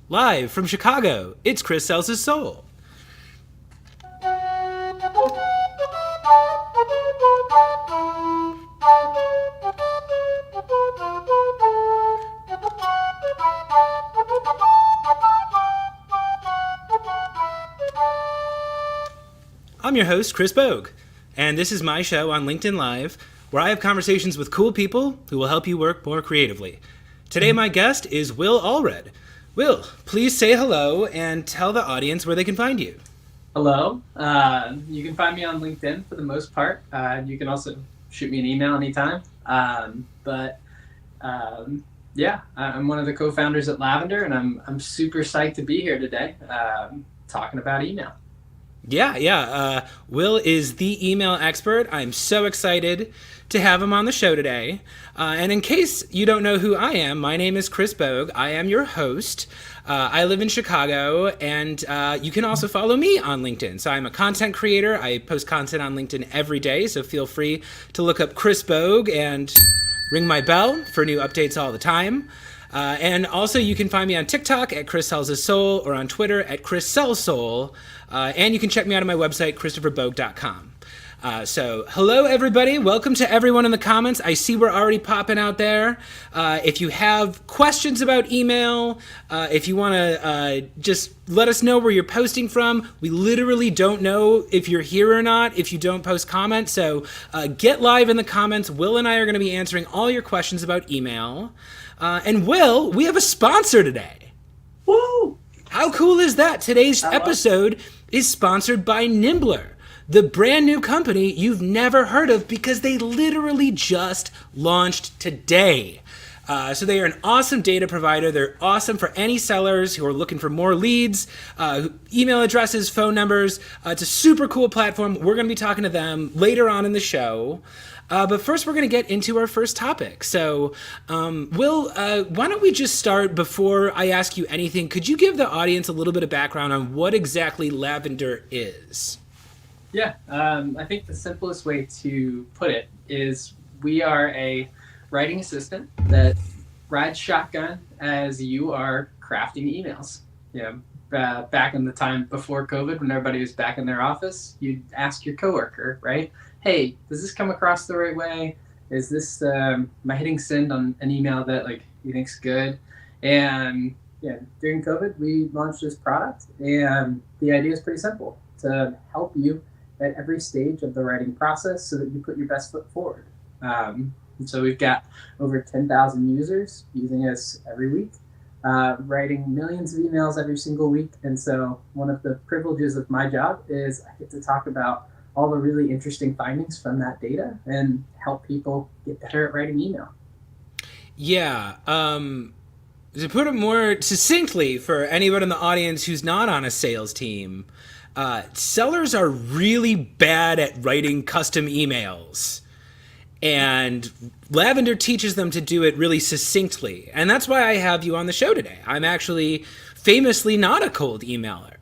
Live from Chicago, it's Chris Sells His Soul. I'm your host, Chris Bogue, and this is my show on LinkedIn Live, where I have conversations with cool people who will help you work more creatively. Today, my guest is Will Allred. Will, please say hello and tell the audience where they can find you. Hello. You can find me on LinkedIn for the most part. You can also shoot me an email anytime. Yeah, I'm one of the co-founders at Lavender, and I'm super psyched to be here today talking about email. Yeah. Will is the email expert. I'm so excited to have him on the show today. And in case you don't know who I am, my name is Chris Bogue. I am your host. I live in Chicago, and you can also follow me on LinkedIn. So I'm a content creator. I post content on LinkedIn every day, so feel free to look up Chris Bogue and ring my bell for new updates all the time. And also you can find me on TikTok at Chris Sells His Soul or on Twitter at Chris Sells Soul. And you can check me out on my website, ChristopherBogue.com. So hello, everybody. Welcome to everyone in the comments. I see we're already popping out there. If you have questions about email, if you want to just let us know where you're posting from. We literally don't know if you're here or not if you don't post comments. So get live in the comments. Will and I are going to be answering all your questions about email. And Will, we have a sponsor today. Woo! How cool is that? Today's episode is sponsored by Nimbler, the brand new company you've never heard of because they literally just launched today. So they are an awesome data provider. They're awesome for any sellers who are looking for more leads, email addresses, phone numbers. It's a super cool platform. We're going to be talking to them later on in the show. But first, we're going to get into our first topic. So, Will, why don't we just start before I ask you anything? Could you give the audience a little bit of background on what exactly Lavender is? Yeah, I think the simplest way to put it is we are a writing assistant that rides shotgun as you are crafting emails. Back in the time before COVID, when everybody was back in their office, you'd ask your coworker, right? Hey, does this come across the right way? Is this, am I hitting send on an email that you think's good? And during COVID, we launched this product, and the idea is pretty simple: to help you at every stage of the writing process so that you put your best foot forward. And so we've got over 10,000 users using us every week, writing millions of emails every single week. And so one of the privileges of my job is I get to talk about all the really interesting findings from that data and help people get better at writing email. Yeah. To put it more succinctly for anyone in the audience who's not on a sales team, sellers are really bad at writing custom emails. And Lavender teaches them to do it really succinctly. And that's why I have you on the show today. I'm actually famously not a cold emailer.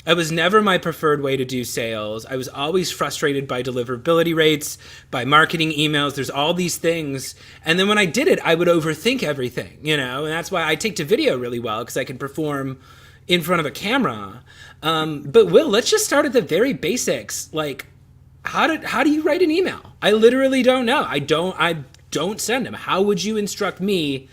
It was never my preferred way to do sales. I was always frustrated by deliverability rates, by marketing emails. There's all these things. And then when I did it, I would overthink everything, and that's why I take to video really well, because I can perform in front of a camera. But Will, let's just start at the very basics. How do you write an email? I literally don't know. I don't send them. How would you instruct me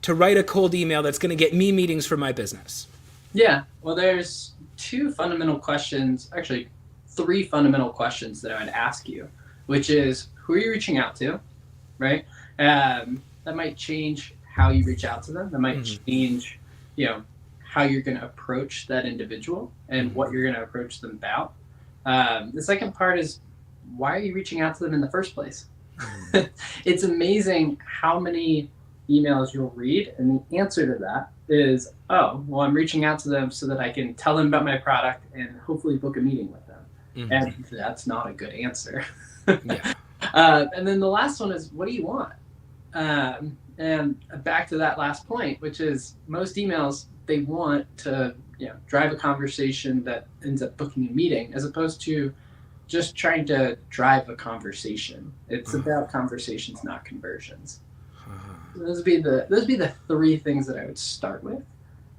to write a cold email that's going to get me meetings for my business? Yeah, well, there's two fundamental questions, actually three fundamental questions that I would ask you, which is, who are you reaching out to, right? That might change how you reach out to them. That might change, how you're going to approach that individual and what you're going to approach them about. The second part is, why are you reaching out to them in the first place? It's amazing how many emails you'll read, and the answer to that is, oh, well, I'm reaching out to them so that I can tell them about my product and hopefully book a meeting with them. Mm-hmm. And that's not a good answer. Yeah. And then the last one is, what do you want? And back to that last point, which is most emails, they want to drive a conversation that ends up booking a meeting, as opposed to just trying to drive a conversation. It's about conversations, not conversions. Those would be the three things that I would start with.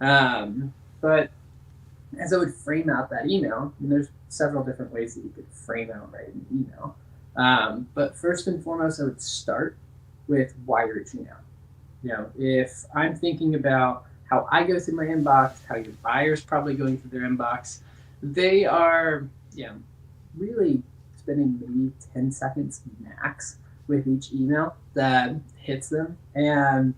But as I would frame out that email, and there's several different ways that you could frame out right an email. But first and foremost, I would start with why you're reaching out. If I'm thinking about how I go through my inbox, how your buyer's probably going through their inbox, they are, really spending maybe 10 seconds max with each email that hits them. And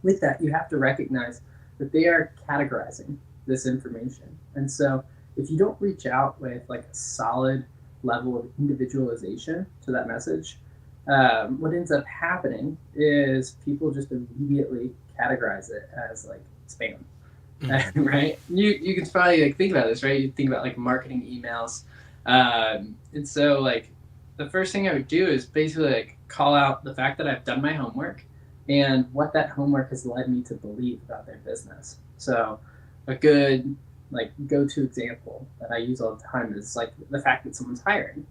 with that, you have to recognize that they are categorizing this information. And so if you don't reach out with like a solid level of individualization to that message, what ends up happening is people just immediately categorize it as like spam. Right? You can probably like think about this, right? You think about like marketing emails. And so like the first thing I would do is basically like call out the fact that I've done my homework and what that homework has led me to believe about their business. So a good like go-to example that I use all the time is like the fact that someone's hiring.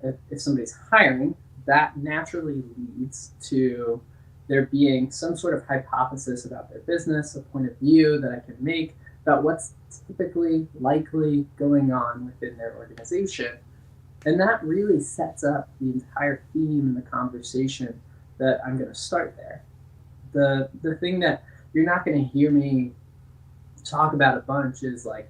If somebody's hiring, that naturally leads to there being some sort of hypothesis about their business, a point of view that I can make about what's typically likely going on within their organization. And that really sets up the entire theme and the conversation that I'm going to start there. The thing that you're not going to hear me talk about a bunch is like,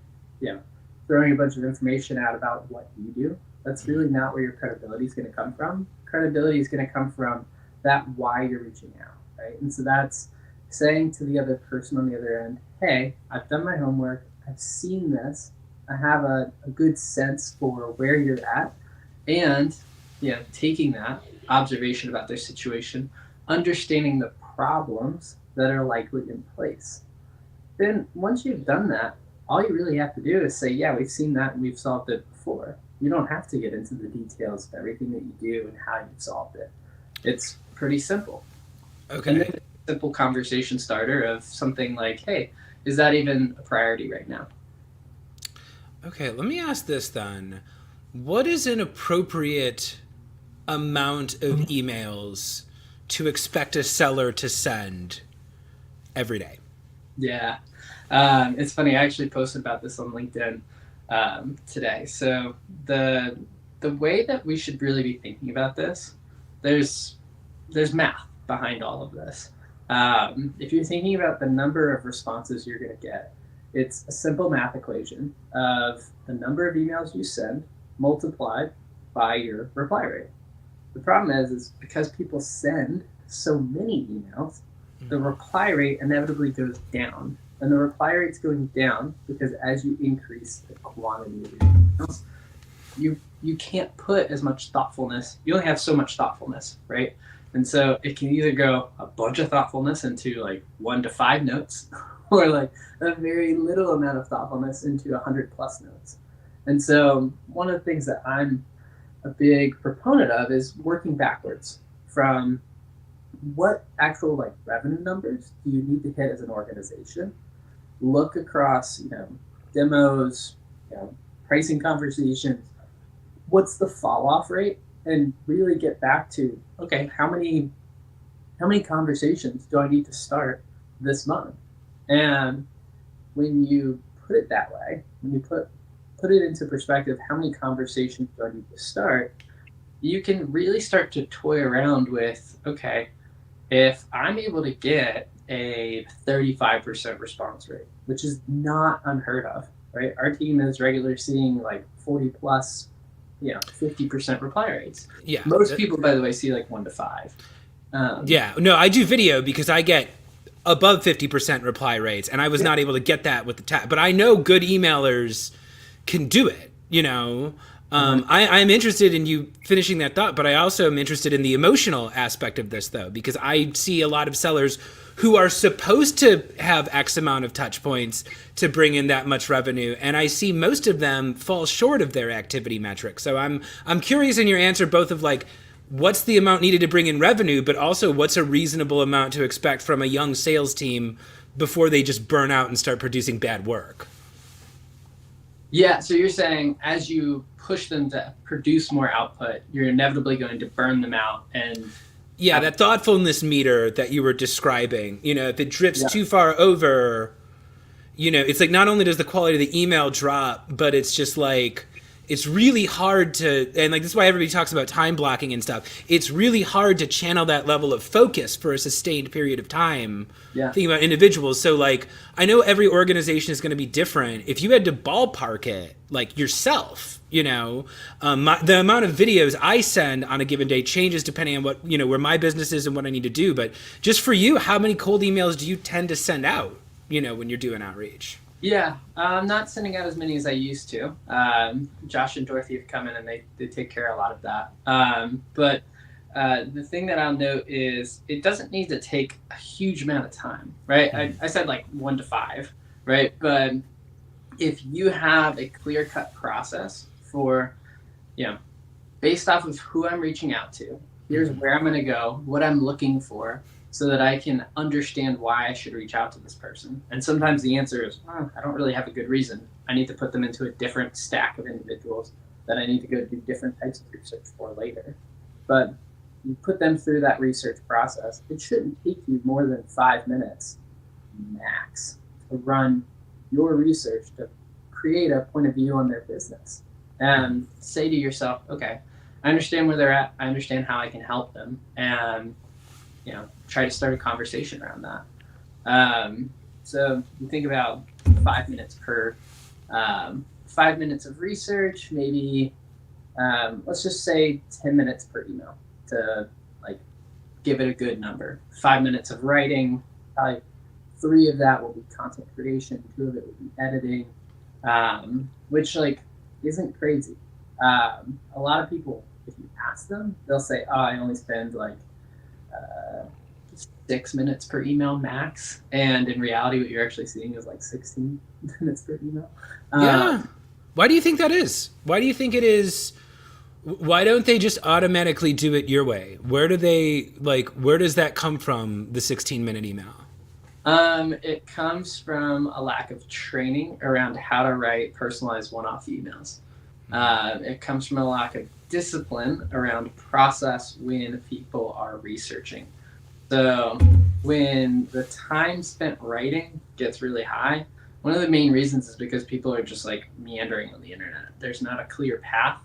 throwing a bunch of information out about what you do. That's really not where your credibility is going to come from. Credibility is going to come from that why you're reaching out, right? And so that's saying to the other person on the other end, hey, I've done my homework, I've seen this, I have a good sense for where you're at, and taking that observation about their situation, understanding the problems that are likely in place. Then once you've done that, all you really have to do is say, yeah, we've seen that and we've solved it before. You don't have to get into the details of everything that you do and how you've solved it. It's pretty simple. Okay. And then a simple conversation starter of something like, hey, is that even a priority right now? Okay, let me ask this then. What is an appropriate amount of emails to expect a seller to send every day? Yeah. It's funny. I actually posted about this on LinkedIn today. So the way that we should really be thinking about this, there's math behind all of this. If you're thinking about the number of responses you're going to get, it's a simple math equation of the number of emails you send multiplied by your reply rate. The problem is because people send so many emails, the reply rate inevitably goes down. And the reply rate's going down because as you increase the quantity of your emails, you can't put as much thoughtfulness. You only have so much thoughtfulness, right? And so it can either go a bunch of thoughtfulness into like 1 to 5 notes, or like a very little amount of thoughtfulness into 100+ notes. And so one of the things that I'm a big proponent of is working backwards from what actual like revenue numbers do you need to hit as an organization? Look across, demos, pricing conversations. What's the fall off rate? And really get back to, okay, how many conversations do I need to start this month? And when you put it that way, when you put it into perspective, how many conversations do I need to start? You can really start to toy around with, okay, if I'm able to get a 35% response rate, which is not unheard of, right? Our team is regularly seeing like 40+, 50% reply rates. Yeah. Most people, by the way, see like 1 to 5. No, I do video because I get above 50% reply rates, and I was not able to get that with the tab. But I know good emailers can do it, I'm interested in you finishing that thought, but I also am interested in the emotional aspect of this, though, because I see a lot of sellers who are supposed to have X amount of touch points to bring in that much revenue, and I see most of them fall short of their activity metrics. So I'm curious in your answer, both of like, what's the amount needed to bring in revenue, but also what's a reasonable amount to expect from a young sales team before they just burn out and start producing bad work? Yeah, so you're saying as you push them to produce more output, you're inevitably going to burn them out. And yeah, that thoughtfulness meter that you were describing, if it drifts too far over, it's like not only does the quality of the email drop, but it's just like it's really hard to, and like this is why everybody talks about time blocking and stuff. It's really hard to channel that level of focus for a sustained period of time. Yeah. Thinking about individuals. So like, I know every organization is going to be different. If you had to ballpark it, like yourself, the amount of videos I send on a given day changes depending on what, where my business is and what I need to do. But just for you, how many cold emails do you tend to send out, when you're doing outreach? Yeah, I'm not sending out as many as I used to. Josh and Dorothy have come in and they take care of a lot of that. But the thing that I'll note is it doesn't need to take a huge amount of time, right? I said like 1 to 5, right? But if you have a clear-cut process for, based off of who I'm reaching out to, here's where I'm going to go, what I'm looking for, so that I can understand why I should reach out to this person. And sometimes the answer is, I don't really have a good reason. I need to put them into a different stack of individuals that I need to go do different types of research for later. But you put them through that research process. It shouldn't take you more than 5 minutes max to run your research to create a point of view on their business. And say to yourself, okay, I understand where they're at. I understand how I can help them. And try to start a conversation around that. So you think about 5 minutes per 5 minutes of research, maybe let's just say 10 minutes per email to like give it a good number. 5 minutes of writing, probably 3 of that will be content creation, 2 of it will be editing, which like isn't crazy. A lot of people, if you ask them, they'll say, "Oh, I only spend like 6 minutes per email max," and in reality what you're actually seeing is like 16 minutes per email. Yeah. Why do you think that is? Why do you think it is? Why don't they just automatically do it your way? Where does that come from, the 16-minute email? It comes from a lack of training around how to write personalized one-off emails. It comes from a lack of discipline around process when people are researching. So when the time spent writing gets really high, one of the main reasons is because people are just like meandering on the internet. There's not a clear path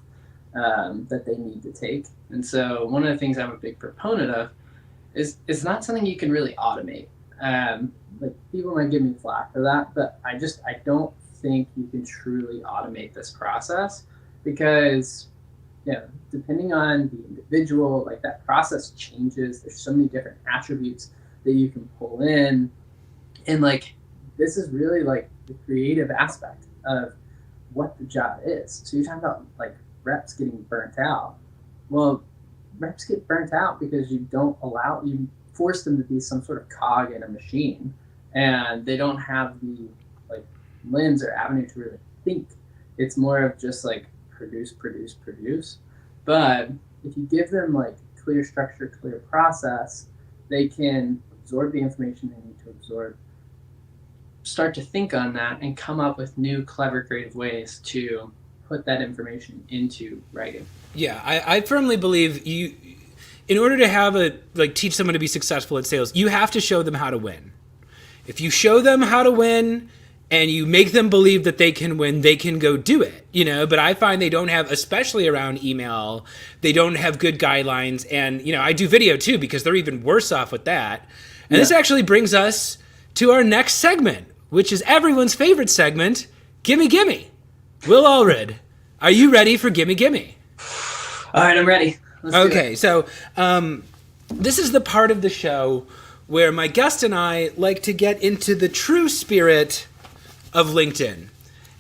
that they need to take. And so one of the things I'm a big proponent of is it's not something you can really automate. Like people might give me flack for that, but I don't think you can truly automate this process because depending on the individual, like that process changes. There's so many different attributes that you can pull in. And like, this is really like the creative aspect of what the job is. So you're talking about like reps getting burnt out. Well, reps get burnt out because you force them to be some sort of cog in a machine, and they don't have the like lens or avenue to really think. It's more of just like produce. But if you give them like clear structure, clear process, they can absorb the information they need to absorb, start to think on that, and come up with new, clever, creative ways to put that information into writing. Yeah, I firmly believe in order to teach someone to be successful at sales, you have to show them how to win. If you show them how to win and you make them believe that they can win, they can go do it, but I find they don't have, especially around email, they don't have good guidelines. And, I do video too, because they're even worse off with that. And This actually brings us to our next segment, which is everyone's favorite segment, Gimme Gimme. Will Allred, are you ready for Gimme Gimme? All right, I'm ready. Okay, so this is the part of the show where my guest and I like to get into the true spirit of LinkedIn.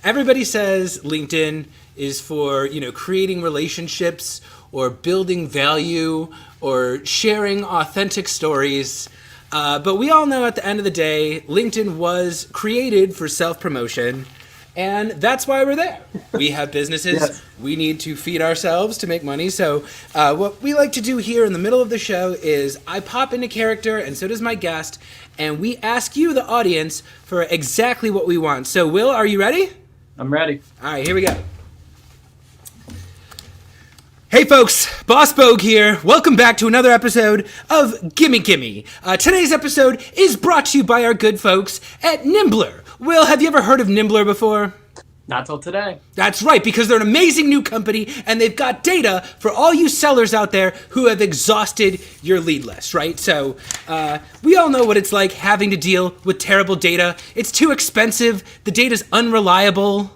Everybody says LinkedIn is for, creating relationships or building value or sharing authentic stories. But we all know at the end of the day, LinkedIn was created for self-promotion. And that's why we're there. We have businesses. Yes. We need to feed ourselves to make money. So what we like to do here in the middle of the show is I pop into character, and so does my guest, and we ask you, the audience, for exactly what we want. So, Will, are you ready? I'm ready. All right, here we go. Hey folks, Boss Bogue here. Welcome back to another episode of Gimme Gimme. Today's episode is brought to you by our good folks at Nimbler. Will, have you ever heard of Nimbler before? Not till today. That's right, because they're an amazing new company and they've got data for all you sellers out there who have exhausted your lead list, right? So we all know what it's like having to deal with terrible data. It's too expensive. The data's unreliable.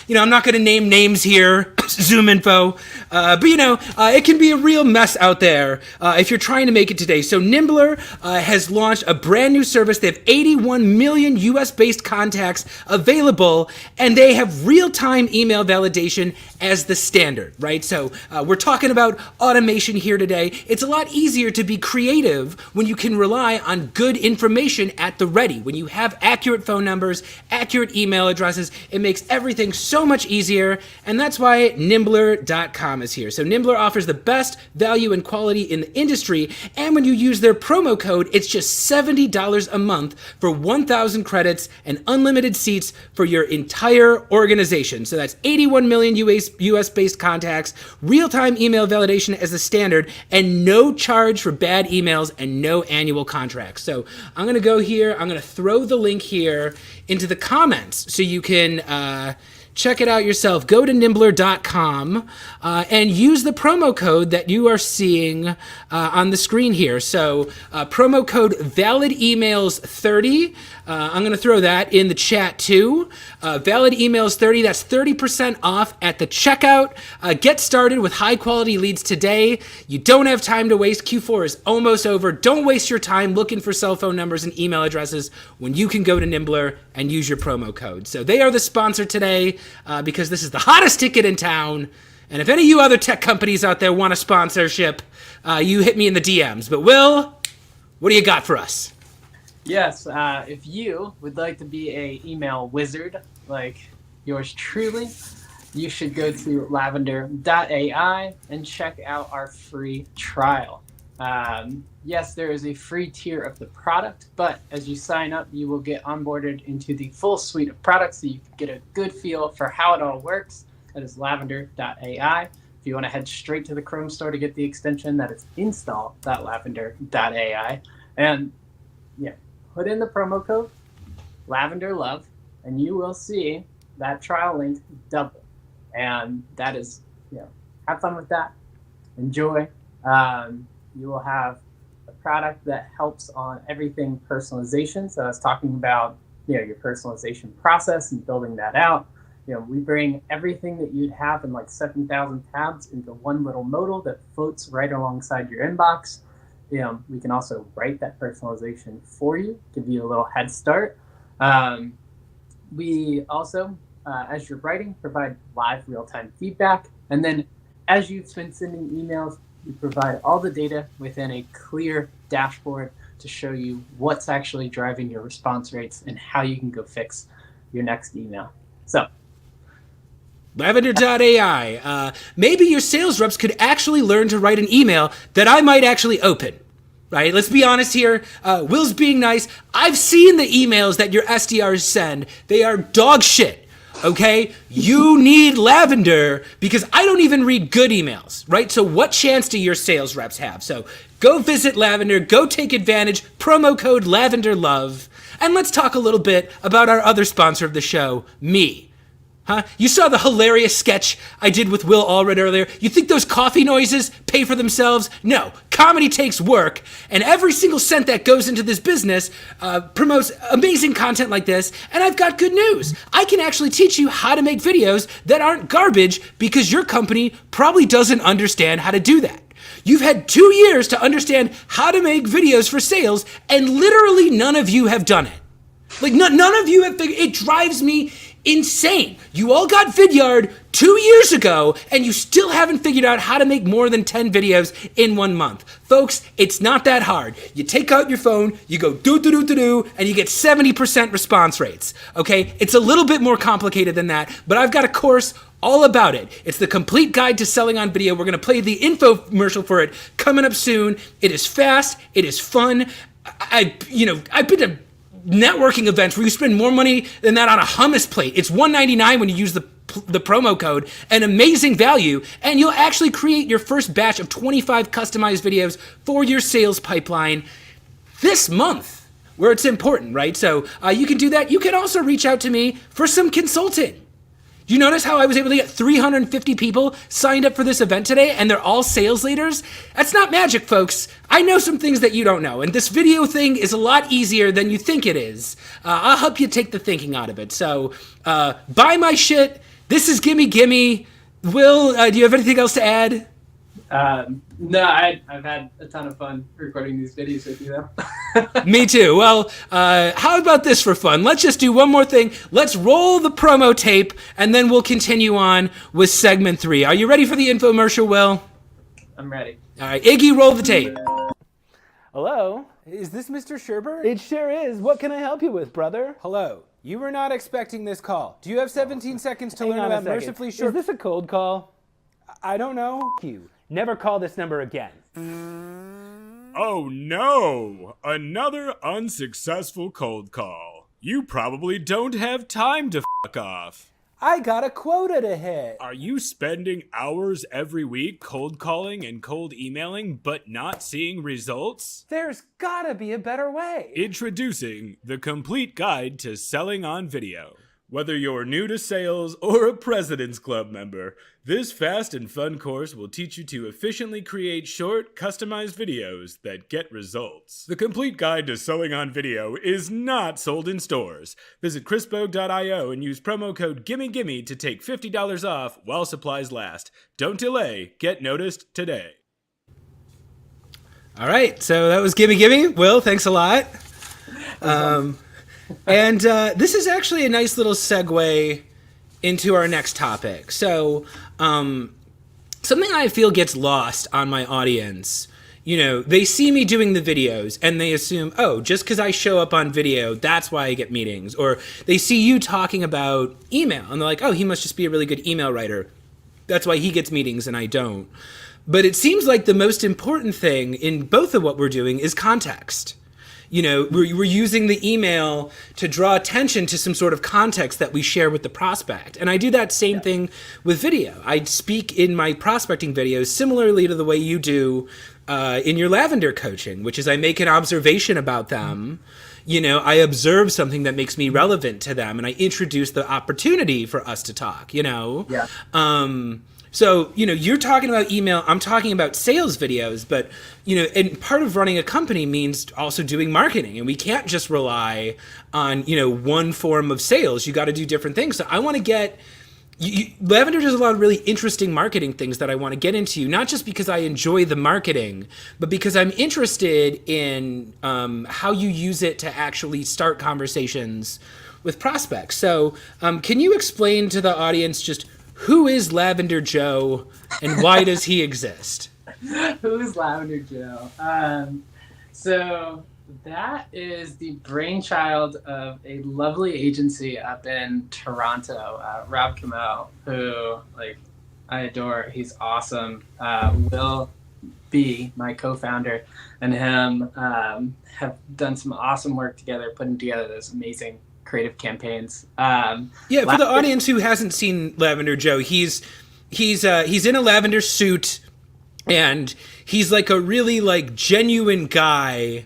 You know, I'm not going to name names here, Zoom info, but it can be a real mess out there if you're trying to make it today. So Nimbler has launched a brand new service. They have 81 million US-based contacts available, and they have real-time email validation as the standard, right? So we're talking about automation here today. It's a lot easier to be creative when you can rely on good information at the ready. When you have accurate phone numbers, accurate email addresses, it makes everything so much easier, and that's why Nimbler.com is here. So Nimbler offers the best value and quality in the industry, and when you use their promo code, it's just $70 a month for 1,000 credits and unlimited seats for your entire organization. So that's 81 million US-based contacts, real-time email validation as the standard, and no charge for bad emails and no annual contracts. So I'm going to go here. I'm going to throw the link here into the comments so you can check it out yourself. Go to Nimbler.com and use the promo code that you are seeing on the screen here. So promo code ValidEmails30. I'm going to throw that in the chat too. ValidEmails30, that's 30% off at the checkout. Get started with high quality leads today. You don't have time to waste. Q4 is almost over. Don't waste your time looking for cell phone numbers and email addresses when you can go to Nimbler and use your promo code. So they are the sponsor today because this is the hottest ticket in town. And if any of you other tech companies out there want a sponsorship, you hit me in the DMs. But Will, what do you got for us? Yes, if you would like to be a email wizard like yours truly, you should go to lavender.ai and check out our free trial. Yes, there is a free tier of the product, but as you sign up, you will get onboarded into the full suite of products so you can get a good feel for how it all works. That is lavender.ai. If you want to head straight to the Chrome store to get the extension, that is install.lavender.ai. And yeah, put in the promo code LavenderLove, and you will see that trial link double. And that is, have fun with that. Enjoy. You will have a product that helps on everything personalization. So I was talking about, your personalization process and building that out. We bring everything that you'd have in like 7,000 tabs into one little modal that floats right alongside your inbox. We can also write that personalization for you, give you a little head start. We also, as you're writing, provide live real-time feedback. And then as you've been sending emails, we provide all the data within a clear dashboard to show you what's actually driving your response rates and how you can go fix your next email. So, Lavender.ai. Maybe your sales reps could actually learn to write an email that I might actually open. Right? Let's be honest here. Will's being nice. I've seen the emails that your SDRs send. They are dog shit. Okay? You need Lavender because I don't even read good emails, right? So what chance do your sales reps have? So go visit Lavender, go take advantage, promo code LavenderLove, and let's talk a little bit about our other sponsor of the show, me. Huh? You saw the hilarious sketch I did with Will Allred earlier. You think those coffee noises pay for themselves? No. Comedy takes work, and every single cent that goes into this business promotes amazing content like this, and I've got good news. I can actually teach you how to make videos that aren't garbage because your company probably doesn't understand how to do that. You've had 2 years to understand how to make videos for sales, and literally none of you have done it. Like, none of you have figured. It drives me insane. You all got Vidyard 2 years ago, and you still haven't figured out how to make more than 10 videos in 1 month. Folks, it's not that hard. You take out your phone, you go do, and you get 70% response rates. Okay? It's a little bit more complicated than that, but I've got a course all about it. It's the complete guide to selling on video. We're going to play the infomercial for it coming up soon. It is fast. It is fun. I've been to networking events where you spend more money than that on a hummus plate. It's $1.99 when you use the promo code, an amazing value, and you'll actually create your first batch of 25 customized videos for your sales pipeline this month. where it's important, right? So you can do that. You can also reach out to me for some consulting. Do you notice how I was able to get 350 people signed up for this event today, and they're all sales leaders? That's not magic, folks. I know some things that you don't know, and this video thing is a lot easier than you think it is. I'll help you take the thinking out of it. So buy my shit. This is Gimme Gimme. Will, do you have anything else to add? No, I've had a ton of fun recording these videos with you, though. Me too. Well, how about this for fun? Let's just do one more thing. Let's roll the promo tape, and then we'll continue on with segment 3. Are you ready for the infomercial, Will? I'm ready. All right, Iggy, roll the tape. Hello? Is this Mr. Sherbert? It sure is. What can I help you with, brother? Hello. You were not expecting this call. Do you have 17 seconds to Hang learn on a about second. mercifully short... Is this a cold call? I don't know. You. Never call this number again. Oh no! Another unsuccessful cold call. You probably don't have time to fuck off. I got a quota to hit. Are you spending hours every week cold calling and cold emailing but not seeing results? There's gotta be a better way. Introducing the complete guide to selling on video. Whether you're new to sales or a President's Club member, this fast and fun course will teach you to efficiently create short, customized videos that get results. The complete guide to selling on video is not sold in stores. Visit chrisbogue.io and use promo code GIMMEGIMME to take $50 off while supplies last. Don't delay. Get noticed today. All right, so that was Gimme Gimme. Will, thanks a lot. And this is actually a nice little segue into our next topic. So something I feel gets lost on my audience, you know, they see me doing the videos and they assume, oh, just because I show up on video, that's why I get meetings. Or they see you talking about email and they're like, oh, he must just be a really good email writer. That's why he gets meetings and I don't. But it seems like the most important thing in both of what we're doing is context. You know, we're using the email to draw attention to some sort of context that we share with the prospect. And I do that same thing with video. I speak in my prospecting videos similarly to the way you do in your lavender coaching, which is I make an observation about them. You know, I observe something that makes me relevant to them and I introduce the opportunity for us to talk, you know? Yeah. So, you know, you're talking about email, I'm talking about sales videos, but, you know, and part of running a company means also doing marketing. And we can't just rely on, you know, one form of sales. You got to do different things. So I want to get, Lavender does a lot of really interesting marketing things that I want to get into, not just because I enjoy the marketing, but because I'm interested in how you use it to actually start conversations with prospects. So can you explain to the audience just who is Lavender Joe and why does he exist? Who is Lavender Joe? So that is the brainchild of a lovely agency up in Toronto, Rob Camo, who I adore. He's awesome. Will B, my co-founder, and him have done some awesome work together, putting together those amazing creative campaigns. For the audience who hasn't seen Lavender Joe, he's in a lavender suit and he's like a really genuine guy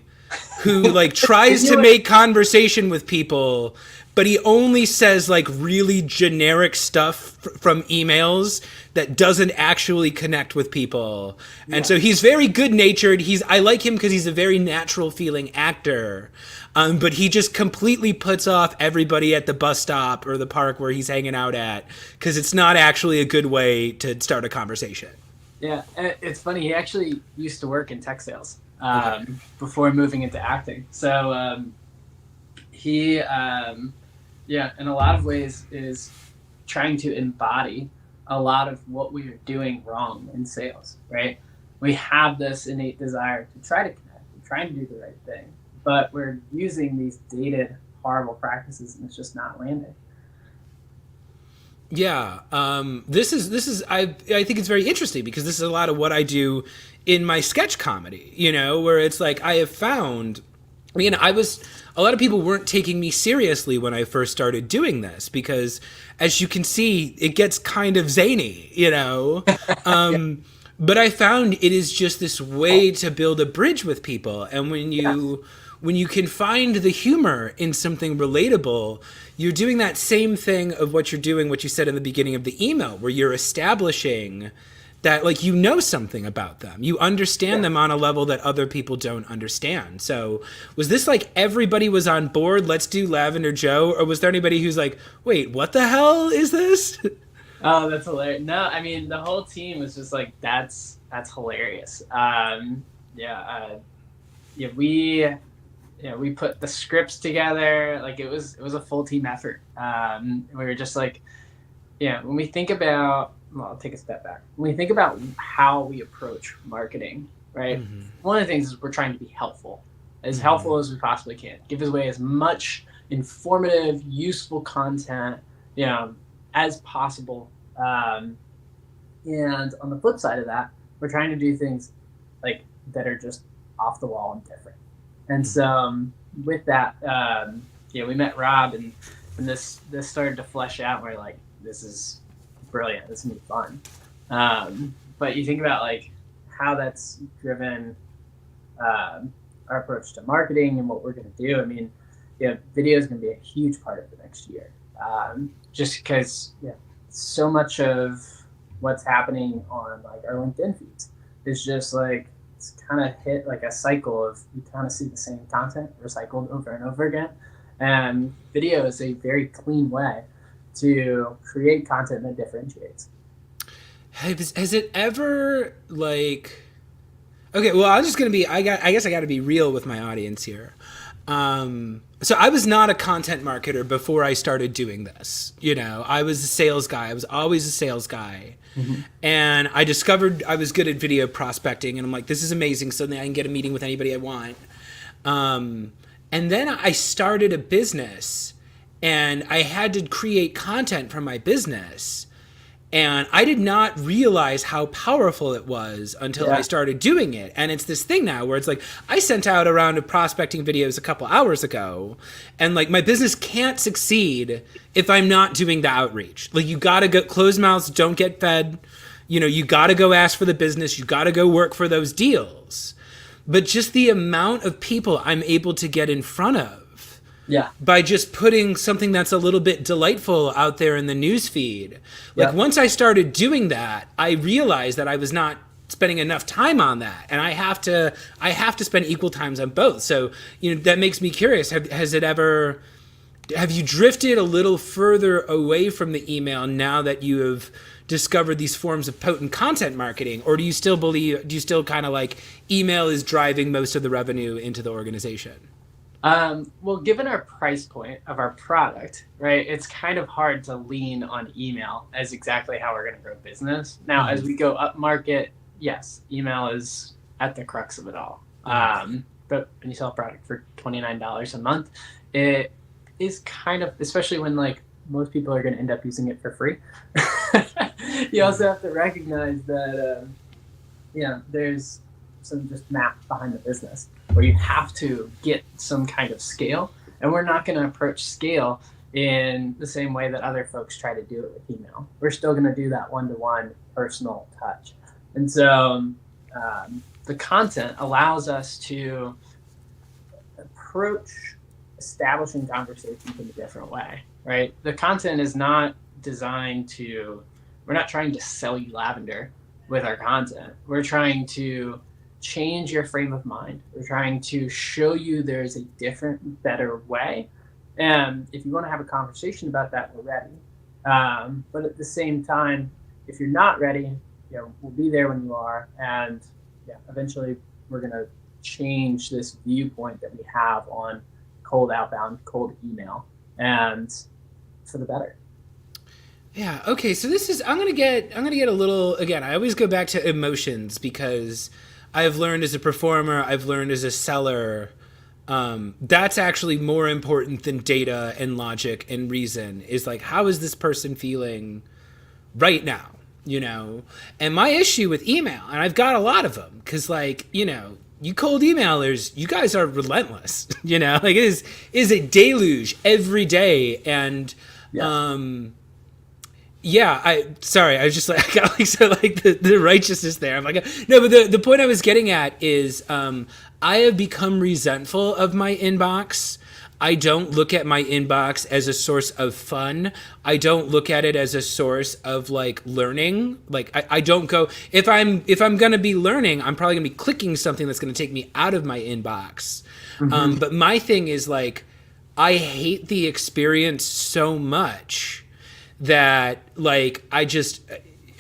who tries to make conversation with people, but he only says really generic stuff from emails that doesn't actually connect with people. And so he's very good-natured. I like him because he's a very natural feeling actor. But he just completely puts off everybody at the bus stop or the park where he's hanging out at because it's not actually a good way to start a conversation. Yeah, it's funny. He actually used to work in tech sales before moving into acting. So he, in a lot of ways, is trying to embody a lot of what we are doing wrong in sales, right? We have this innate desire to try to connect, we're trying to do the right thing, but we're using these dated, horrible practices, and it's just not landing. Yeah, this is I think it's very interesting because this is a lot of what I do in my sketch comedy, you know, where it's I have found, a lot of people weren't taking me seriously when I first started doing this because, as you can see, it gets kind of zany, you know. But I found it is just this way to build a bridge with people, and when when you can find the humor in something relatable, you're doing that same thing of what you're doing, what you said in the beginning of the email, where you're establishing that, like, you know something about them. You understand them on a level that other people don't understand. So was this like everybody was on board, let's do Lavender Joe? Or was there anybody who's like, wait, what the hell is this? Oh, that's hilarious. No, I mean, the whole team was just like, that's hilarious. We put the scripts together. Like, it was a full team effort. We were just like, when we think about, well, I'll take a step back. When we think about how we approach marketing, right? Mm-hmm. One of the things is we're trying to be helpful, as helpful as we possibly can. Give away as much informative, useful content, as possible. And on the flip side of that, we're trying to do things like that are just off the wall and different. And so with that, we met Rob, and when this started to flesh out, we're like, this is brilliant. This is gonna be fun. But you think about like how that's driven our approach to marketing and what we're gonna do. I mean, video is gonna be a huge part of the next year. Just because so much of what's happening on like our LinkedIn feeds is just like, it's kind of hit like a cycle of, you kind of see the same content recycled over and over again. And video is a very clean way to create content that differentiates. Has it ever like, okay, well, I'm just going to be, I guess I got to be real with my audience here. So I was not a content marketer before I started doing this. I was a sales guy. I was always a sales guy. Mm-hmm. And I discovered I was good at video prospecting, and I'm like, this is amazing. Suddenly I can get a meeting with anybody I want. And then I started a business, and I had to create content for my business. And I did not realize how powerful it was until I started doing it. And it's this thing now where it's like, I sent out a round of prospecting videos a couple hours ago, and like, my business can't succeed if I'm not doing the outreach. Like, you gotta go, closed mouths don't get fed. You gotta go ask for the business. You gotta go work for those deals. But just the amount of people I'm able to get in front of by just putting something that's a little bit delightful out there in the news feed. Like, once I started doing that, I realized that I was not spending enough time on that, and I have to spend equal times on both. So, that makes me curious. Have you drifted a little further away from the email now that you have discovered these forms of potent content marketing, or do you still kind of like email is driving most of the revenue into the organization? Well, given our price point of our product, right, it's kind of hard to lean on email as exactly how we're going to grow business. Now, as we go up market, yes, email is at the crux of it all. But when you sell a product for $29 a month, it is kind of, especially when like most people are going to end up using it for free. You also have to recognize that, there's some just math behind the business where you have to get some kind of scale, and we're not going to approach scale in the same way that other folks try to do it with email. We're still going to do that one-to-one personal touch. And so the content allows us to approach establishing conversations in a different way, right? The content is not designed to, we're not trying to sell you lavender with our content. We're trying to change your frame of mind. We're trying to show you there's a different, better way. And if you want to have a conversation about that, we're ready. But at the same time, if you're not ready, we'll be there when you are. And eventually we're going to change this viewpoint that we have on cold outbound, cold email, and for the better. Yeah. Okay. So I'm going to get a little, again, I always go back to emotions, because I've learned as a performer, I've learned as a seller, that's actually more important than data and logic and reason, is like, how is this person feeling right now? And my issue with email, and I've got a lot of them, because like, you cold emailers, you guys are relentless, like it is a deluge every day. And, I was just like, I got like, so like the righteousness there. I'm like, no, but the point I was getting at is, I have become resentful of my inbox. I don't look at my inbox as a source of fun. I don't look at it as a source of like learning. Like I don't go, if I'm going to be learning, I'm probably going to be clicking something that's going to take me out of my inbox. But my thing is like, I hate the experience so much that like I just,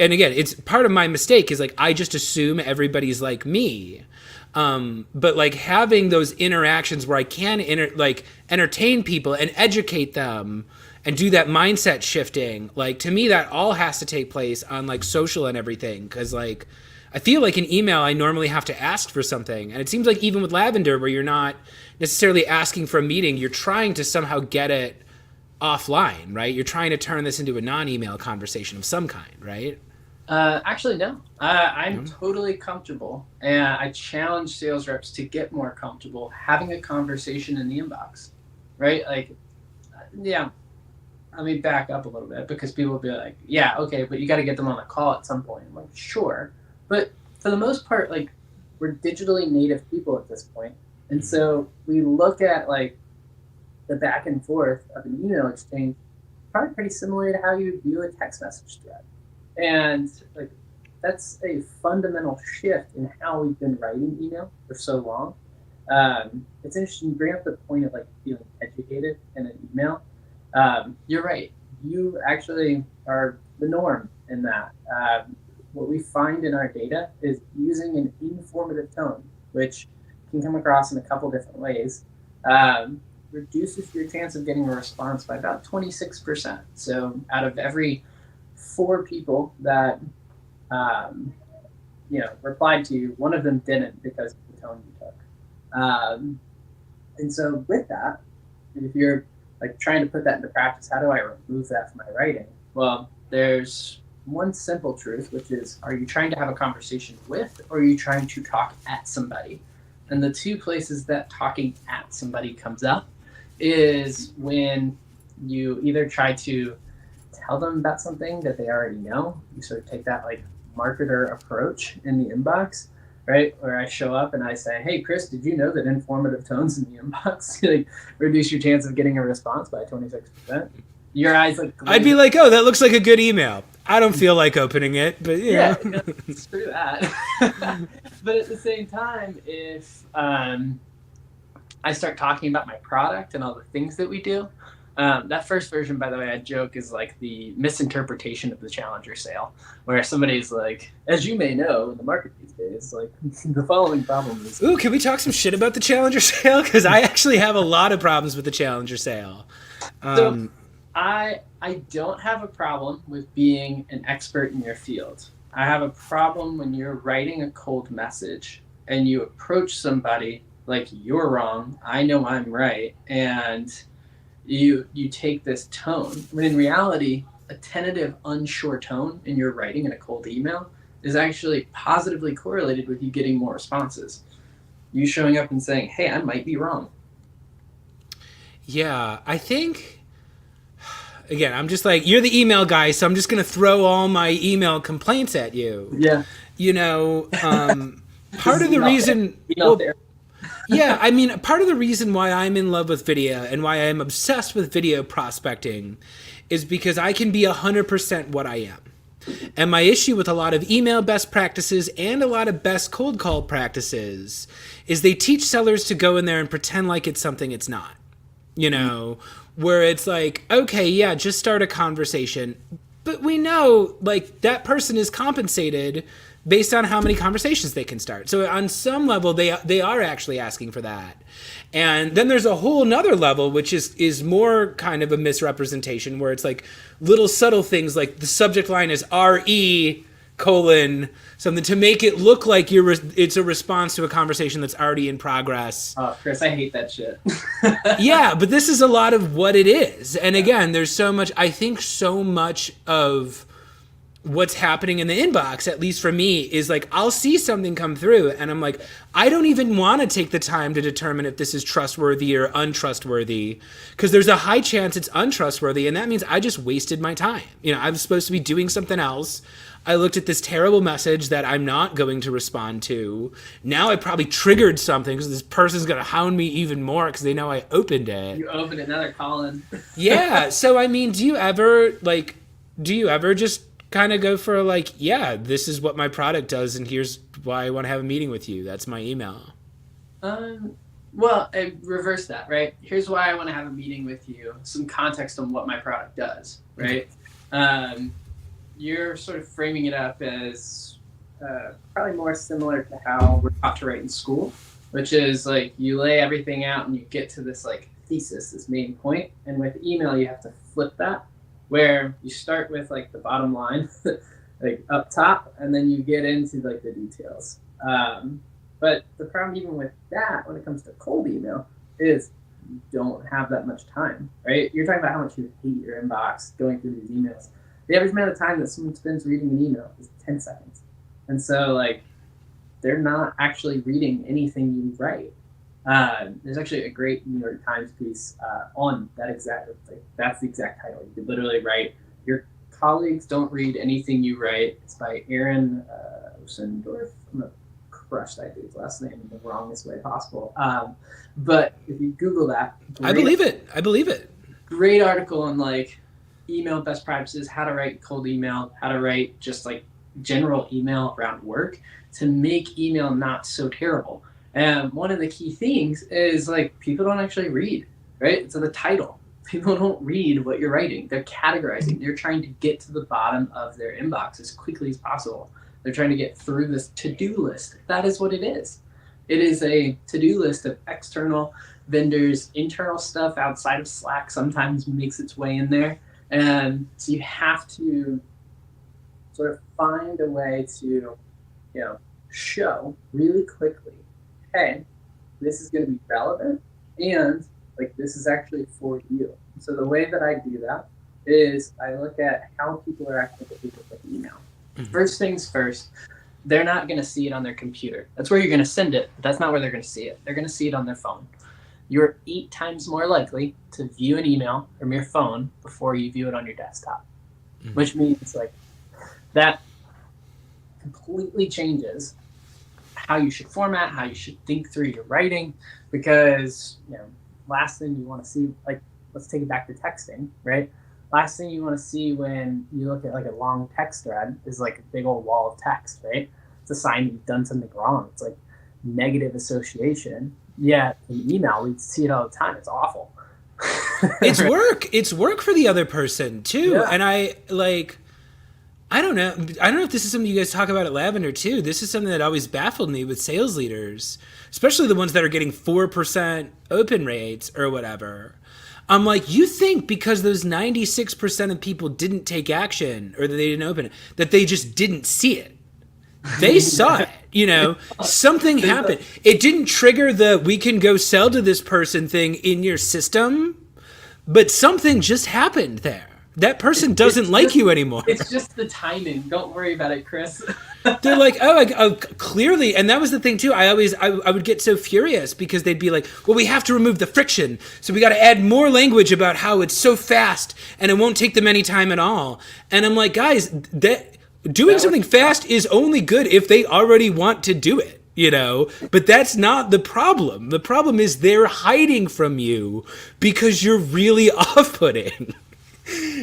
and again, it's part of my mistake is like I just assume everybody's like me. But like having those interactions where I can entertain people and educate them and do that mindset shifting, like to me that all has to take place on like social and everything. Cause like I feel like in email I normally have to ask for something, and it seems like even with Lavender where you're not necessarily asking for a meeting, you're trying to somehow get it offline, right? You're trying to turn this into a non-email conversation of some kind, right? Actually, no. I'm totally comfortable, and I challenge sales reps to get more comfortable having a conversation in the inbox, right? Like, yeah, let me back up a little bit because people will be like, yeah, okay, but you got to get them on a call at some point. I'm like, sure. But for the most part, like, we're digitally native people at this point. And so we look at, like, the back and forth of an email exchange probably pretty similar to how you view a text message thread. And like that's a fundamental shift in how we've been writing email for so long. It's interesting you bring up the point of like feeling educated in an email. You're right. You actually are the norm in that. What we find in our data is using an informative tone, which can come across in a couple different ways, reduces your chance of getting a response by about 26%. So out of every 4 people that replied to you, one of them didn't because of the tone you took. And so with that, if you're like trying to put that into practice, how do I remove that from my writing? Well, there's one simple truth, which is, are you trying to have a conversation with, or are you trying to talk at somebody? And the 2 places that talking at somebody comes up is when you either try to tell them about something that they already know. You sort of take that like marketer approach in the inbox, right? Where I show up and I say, hey, Chris, did you know that informative tones in the inbox like reduce your chance of getting a response by 26%? Your eyes like I'd be like, oh, that looks like a good email. I don't feel like opening it, but yeah, screw that. But at the same time, if I start talking about my product and all the things that we do, that first version, by the way, I joke is like the misinterpretation of the Challenger sale, where somebody's like, as you may know in the market these days, like the following problem is. Ooh, can we talk some shit about the Challenger sale? Because I actually have a lot of problems with the Challenger sale. So I don't have a problem with being an expert in your field. I have a problem when you're writing a cold message and you approach somebody like you're wrong, I know I'm right, and you take this tone. When in reality, a tentative, unsure tone in your writing in a cold email is actually positively correlated with you getting more responses. You showing up and saying, hey, I might be wrong. Yeah, I think, again, I'm just like, you're the email guy, so I'm just going to throw all my email complaints at you. Yeah. You know, part of the reason... Yeah, I mean, part of the reason why I'm in love with video and why I'm obsessed with video prospecting is because I can be 100% what I am. And my issue with a lot of email best practices and a lot of best cold call practices is they teach sellers to go in there and pretend like it's something it's not. You know, where it's like, okay, yeah, just start a conversation. But we know, like, that person is compensated based on how many conversations they can start. So on some level, they are actually asking for that. And then there's a whole nother level, which is more kind of a misrepresentation, where it's like little subtle things like the subject line is RE : something to make it look like it's a response to a conversation that's already in progress. Oh, Chris, I hate that shit. Yeah, but this is a lot of what it is. And again, there's so much, I think so much of what's happening in the inbox, at least for me, is like I'll see something come through and I'm like, I don't even want to take the time to determine if this is trustworthy or untrustworthy, because there's a high chance it's untrustworthy, and that means I just wasted my time. You know, I'm supposed to be doing something else. I looked at this terrible message that I'm not going to respond to. Now I probably triggered something because this person's going to hound me even more because they know I opened it. You opened it, now they're calling. Yeah. So, I mean, do you ever just kind of go for like, yeah, this is what my product does and here's why I want to have a meeting with you. That's my email. Well, I reverse that, right? Here's why I want to have a meeting with you. Some context on what my product does, right? You're sort of framing it up as probably more similar to how we're taught to write in school, which is like you lay everything out and you get to this like thesis, this main point. And with email, you have to flip that, where you start with like the bottom line, like up top, and then you get into like the details. But the problem even with that, when it comes to cold email, is you don't have that much time, right? You're talking about how much you hate your inbox going through these emails. The average amount of time that someone spends reading an email is 10 seconds. And so like, they're not actually reading anything you write. There's actually a great New York Times piece on that exact, like, that's the exact title. You could literally write, "Your colleagues don't read anything you write." It's by Aaron Osendorf. I'm going to crush that dude's last name in the wrongest way possible. But if you Google that. I believe it. Great article on like email best practices, how to write cold email, how to write just like general email around work to make email not so terrible. And one of the key things is like people don't actually read, right? So the title, people don't read what you're writing. They're categorizing. They're trying to get to the bottom of their inbox as quickly as possible. They're trying to get through this to-do list. That is what it is. It is a to-do list of external vendors, internal stuff outside of Slack sometimes makes its way in there. And so you have to sort of find a way to, show really quickly, hey, this is going to be relevant and like this is actually for you. So the way that I do that is I look at how people are actually with email. Mm-hmm. First things first, they're not going to see it on their computer. That's where you're going to send it, but that's not where they're going to see it. They're going to see it on their phone. You're 8 times more likely to view an email from your phone before you view it on your desktop, which means like that completely changes how you should format, how you should think through your writing, because last thing you want to see, like let's take it back to texting, right? Last thing you want to see when you look at like a long text thread is like a big old wall of text, right? It's a sign you've done something wrong. It's like negative association. Yeah, in email, we see it all the time. It's awful. It's work. It's work for the other person too. Yeah. And I don't know if this is something you guys talk about at Lavender too. This is something that always baffled me with sales leaders, especially the ones that are getting 4% open rates or whatever. I'm like, you think because those 96% of people didn't take action or that they didn't open it, that they just didn't see it. They saw it, something happened. It didn't trigger the "we can go sell to this person" thing in your system, but something just happened there. That person doesn't like you anymore. It's just the timing. Don't worry about it, Chris. They're like, oh, clearly. And that was the thing too. I would get so furious because they'd be like, well, we have to remove the friction. So we got to add more language about how it's so fast and it won't take them any time at all. And I'm like, guys, doing something fast is only good if they already want to do it, but that's not the problem. The problem is they're hiding from you because you're really off-putting.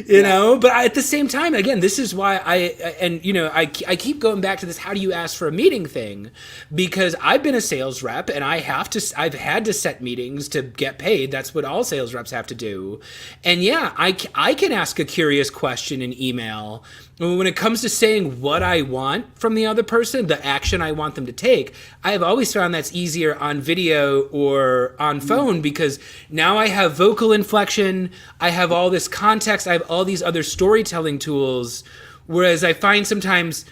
But at the same time, again, this is why I keep going back to this how do you ask for a meeting thing, because I've been a sales rep and I've had to set meetings to get paid. That's what all sales reps have to do. And yeah, I can ask a curious question in email. When it comes to saying what I want from the other person, the action I want them to take, I have always found that's easier on video or on phone because now I have vocal inflection, I have all this context, I have all these other storytelling tools, whereas I find sometimes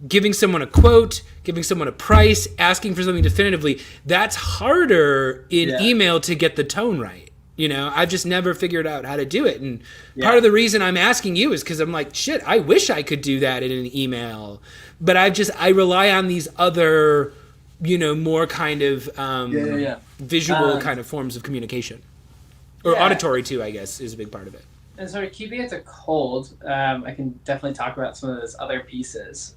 giving someone a quote, giving someone a price, asking for something definitively, that's harder in email to get the tone right. You know, I've just never figured out how to do it. And Yeah. part of the reason I'm asking you is because I'm like, shit, I wish I could do that in an email. But I rely on these other, you know, more kind of visual kind of forms of communication. Or auditory too, I guess, is a big part of it. And sort of keeping it to cold, I can definitely talk about some of those other pieces.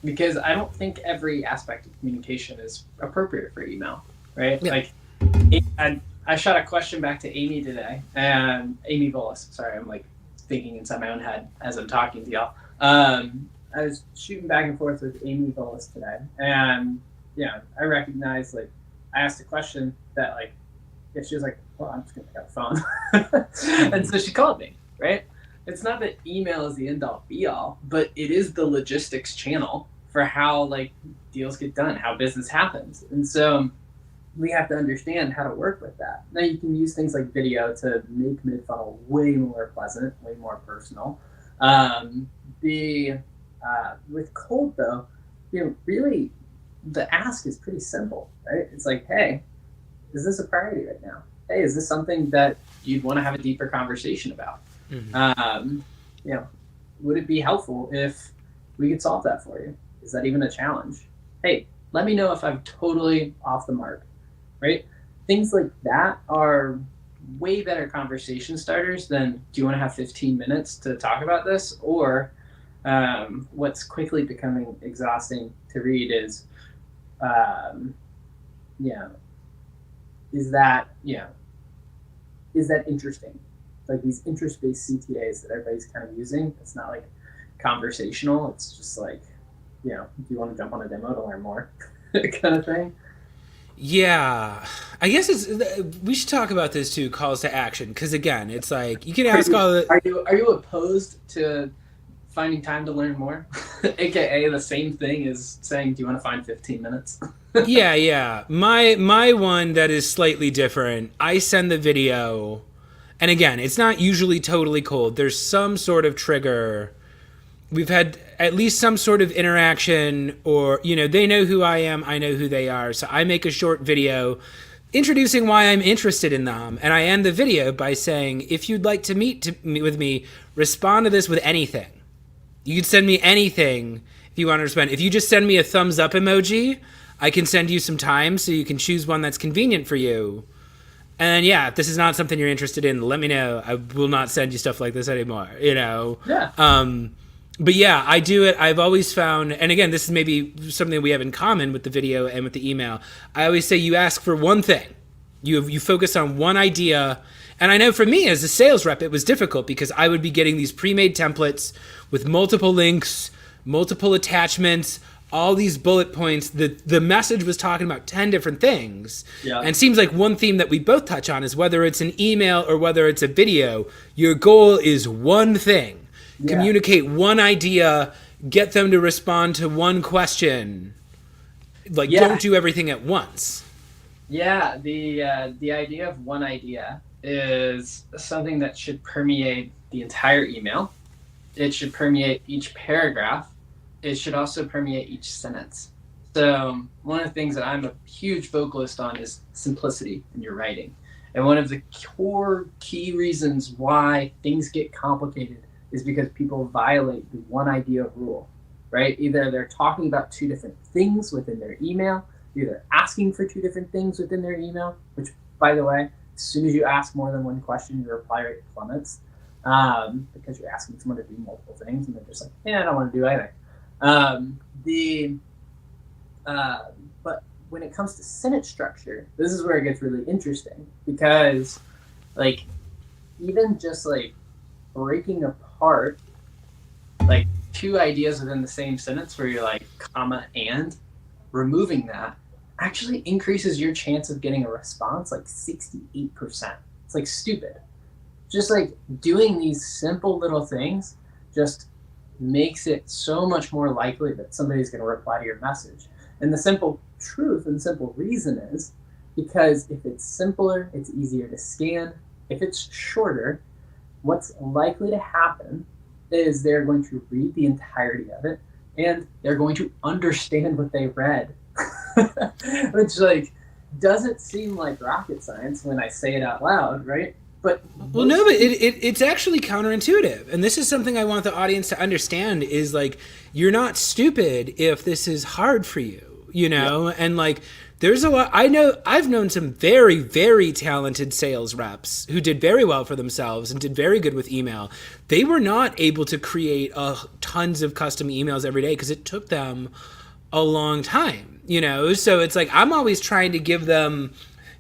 Because I don't think every aspect of communication is appropriate for email, right? Yeah. Like, I shot a question back to Amy today, and Amy Volas. Sorry, I'm like thinking inside my own head as I'm talking to y'all. I was shooting back and forth with Amy Volas today, and yeah, I recognized, like, I asked a question that, like, if she was like, well, I'm just gonna pick up the phone, and so she called me, right? It's not that email is the end all be all, but it is the logistics channel for how, like, deals get done, how business happens, and so we have to understand how to work with that. Now, you can use things like video to make mid-funnel way more pleasant, way more personal. With cold, though, you know, really, the ask is pretty simple, right? It's like, hey, is this a priority right now? Hey, is this something that you'd want to have a deeper conversation about? Mm-hmm. You know, would it be helpful if we could solve that for you? Is that even a challenge? Hey, let me know if I'm totally off the mark, right? Things like that are way better conversation starters than, do you want to have 15 minutes to talk about this? Or what's quickly becoming exhausting to read is, is that interesting? Like these interest-based CTAs that everybody's kind of using, it's not like conversational. It's just like, you know, do you want to jump on a demo to learn more kind of thing? Yeah, I guess we should talk about this too, calls to action, because again, it's like you can ask all the. Are you opposed to finding time to learn more, aka the same thing as saying, do you want to find 15 minutes? Yeah. My one that is slightly different. I send the video, and again, it's not usually totally cold. There's some sort of trigger. We've had at least some sort of interaction, or, you know, they know who I am, I know who they are. So I make a short video introducing why I'm interested in them. And I end the video by saying, if you'd like to meet with me, respond to this with anything. You can send me anything if you want to respond. If you just send me a thumbs up emoji, I can send you some time so you can choose one that's convenient for you. And yeah, if this is not something you're interested in, let me know. I will not send you stuff like this anymore, you know? Yeah. But yeah, I do it. I've always found, and again, this is maybe something we have in common with the video and with the email. I always say you ask for one thing. You focus on one idea. And I know for me as a sales rep, it was difficult because I would be getting these pre-made templates with multiple links, multiple attachments, all these bullet points. The message was talking about 10 different things. Yeah. And it seems like one theme that we both touch on is whether it's an email or whether it's a video, your goal is one thing. Yeah. Communicate one idea, get them to respond to one question. Like, don't do everything at once. Yeah, the idea of one idea is something that should permeate the entire email. It should permeate each paragraph. It should also permeate each sentence. So one of the things that I'm a huge vocalist on is simplicity in your writing. And one of the core key reasons why things get complicated is because people violate the one idea rule, right? Either they're talking about two different things within their email, either asking for two different things within their email, which, by the way, as soon as you ask more than one question, your reply rate plummets because you're asking someone to do multiple things, and they're just like, I don't want to do anything. But when it comes to sentence structure, this is where it gets really interesting because, like, even just like breaking apart like two ideas within the same sentence where you're like comma and removing that actually increases your chance of getting a response like 68%. It's like stupid. Just like doing these simple little things just makes it so much more likely that somebody's going to reply to your message. And the simple truth and simple reason is because if it's simpler, it's easier to scan. If it's shorter, what's likely to happen is they're going to read the entirety of it and they're going to understand what they read. Which, like, doesn't seem like rocket science when I say it out loud, right? But well, no, but it's actually counterintuitive, and this is something I want the audience to understand: is like you're not stupid if this is hard for you, you know, and like. There's a lot. I've known some very, very talented sales reps who did very well for themselves and did very good with email. They were not able to create tons of custom emails every day because it took them a long time, you know? So it's like, I'm always trying to give them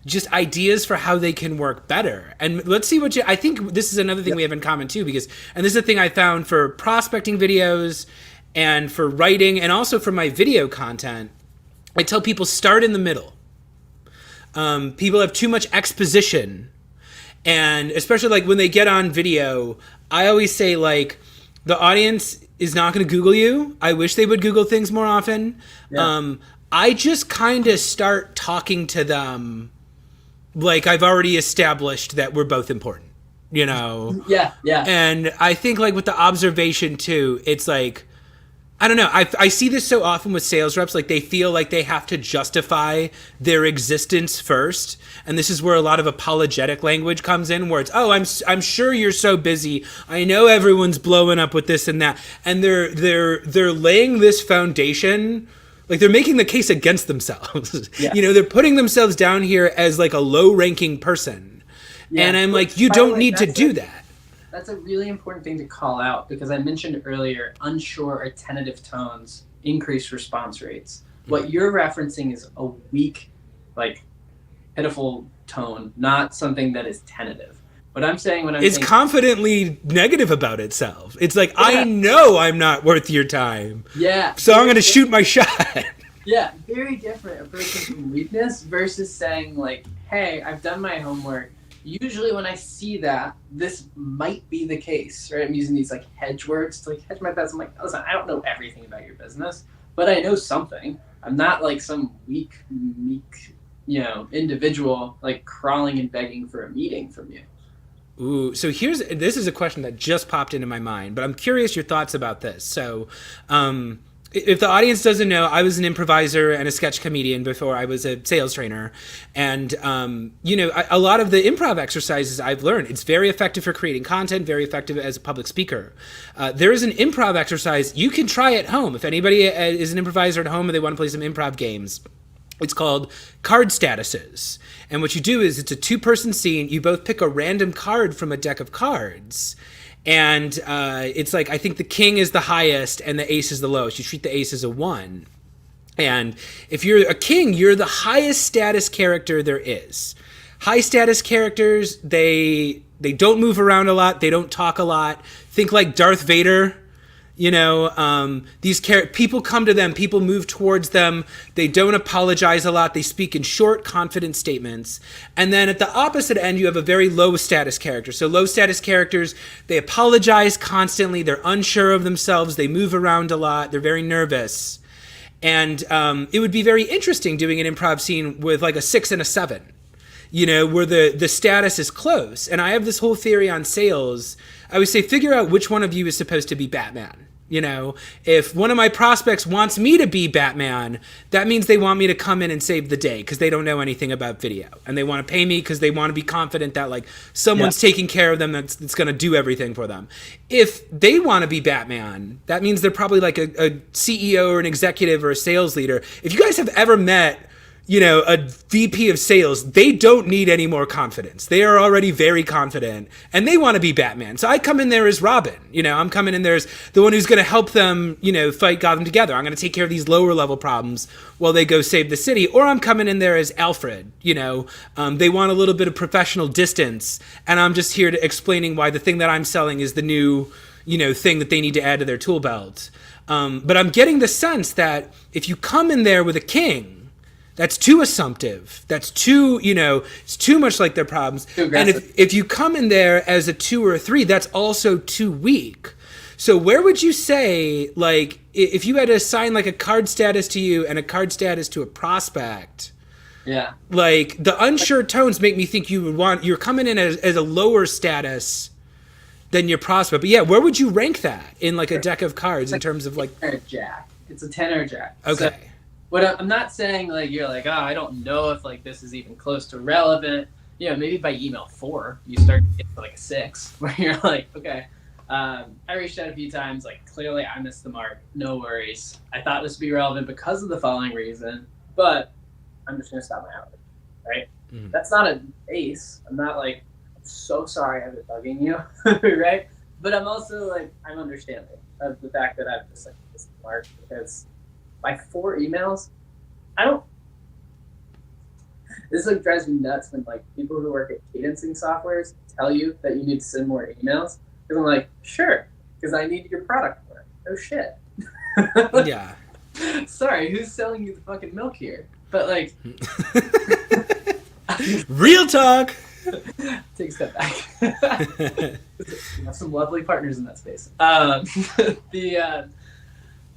just ideas for how they can work better. And let's see I think this is another thing we have in common too, and this is a thing I found for prospecting videos and for writing and also for my video content. I tell people start in the middle. People have too much exposition, and especially like when they get on video, I always say like the audience is not going to Google you. I wish they would Google things more often. Yeah. I just kind of start talking to them like I've already established that we're both important, you know? Yeah. And I think like with the observation too, it's like, I don't know. I see this so often with sales reps. Like they feel like they have to justify their existence first, and this is where a lot of apologetic language comes in, where it's, "Oh, I'm sure you're so busy. I know everyone's blowing up with this and that," and they're laying this foundation. Like they're making the case against themselves. Yeah. You know, they're putting themselves down here as like a low-ranking person, and I'm like, you don't need to do that. That's a really important thing to call out because I mentioned earlier, unsure or tentative tones increase response rates. What you're referencing is a weak, like, pitiful tone, not something that is tentative. What I'm saying when it's confidently negative about itself. It's like, I know I'm not worth your time. Yeah. So I'm going to shoot my shot. Yeah, very different approaching from weakness versus saying, like, hey, I've done my homework. Usually when I see that, this might be the case, right? I'm using these like hedge words to like hedge my bets. I'm like, listen, I don't know everything about your business, but I know something. I'm not like some weak, meek, individual like crawling and begging for a meeting from you. Ooh, so this is a question that just popped into my mind, but I'm curious your thoughts about this. So, if the audience doesn't know, I was an improviser and a sketch comedian before I was a sales trainer. And, a lot of the improv exercises I've learned, it's very effective for creating content, very effective as a public speaker. There is an improv exercise you can try at home. If anybody is an improviser at home and they want to play some improv games, it's called card statuses. And what you do is it's a 2-person scene. You both pick a random card from a deck of cards. And it's like, I think the king is the highest and the ace is the lowest. You treat the ace as a 1. And if you're a king, you're the highest status character there is. High status characters, they don't move around a lot. They don't talk a lot. Think like Darth Vader. These people come to them, people move towards them. They don't apologize a lot. They speak in short, confident statements. And then at the opposite end, you have a very low status character. So low status characters, they apologize constantly. They're unsure of themselves. They move around a lot. They're very nervous. And it would be very interesting doing an improv scene with like a 6 and a 7, where the status is close. And I have this whole theory on sales. I would say figure out which one of you is supposed to be Batman. If one of my prospects wants me to be Batman, that means they want me to come in and save the day because they don't know anything about video. And they want to pay me because they want to be confident that like someone's taking care of them that's going to do everything for them. If they want to be Batman, that means they're probably like a CEO or an executive or a sales leader. If you guys have ever met a VP of sales, they don't need any more confidence. They are already very confident and they want to be Batman. So I come in there as Robin. I'm coming in there as the one who's going to help them, fight Gotham together. I'm going to take care of these lower level problems while they go save the city. Or I'm coming in there as Allred. They want a little bit of professional distance. And I'm just here to explaining why the thing that I'm selling is the new, thing that they need to add to their tool belt. But I'm getting the sense that if you come in there with a king, that's too assumptive. That's too, it's too much like their problems. And if you come in there as a 2 or a 3, that's also too weak. So where would you say, like, if you had to assign like a card status to you and a card status to a prospect? Yeah. Like the unsure tones make me think you're coming in as a lower status than your prospect. But yeah, where would you rank that in like a deck of cards in terms of like? Jack. It's a 10 or a jack. Okay. I'm not saying like you're like, oh, I don't know if like this is even close to relevant. Maybe by email 4 you start to get to like a 6 where you're like, okay, I reached out a few times, like clearly I missed the mark. No worries. I thought this would be relevant because of the following reason, but I'm just gonna stop my outreach. Right? Mm-hmm. That's not an ace. I'm not like, I'm so sorry I've been bugging you, right? But I'm also like, I'm understanding of the fact that I've just like missed the mark because by 4 emails, I don't. This like drives me nuts when like people who work at cadencing softwares tell you that you need to send more emails. Because I'm like, sure, because I need your product more. Oh shit. Yeah. Sorry, who's selling you the fucking milk here? But like, real talk. Take a step back. You have some lovely partners in that space.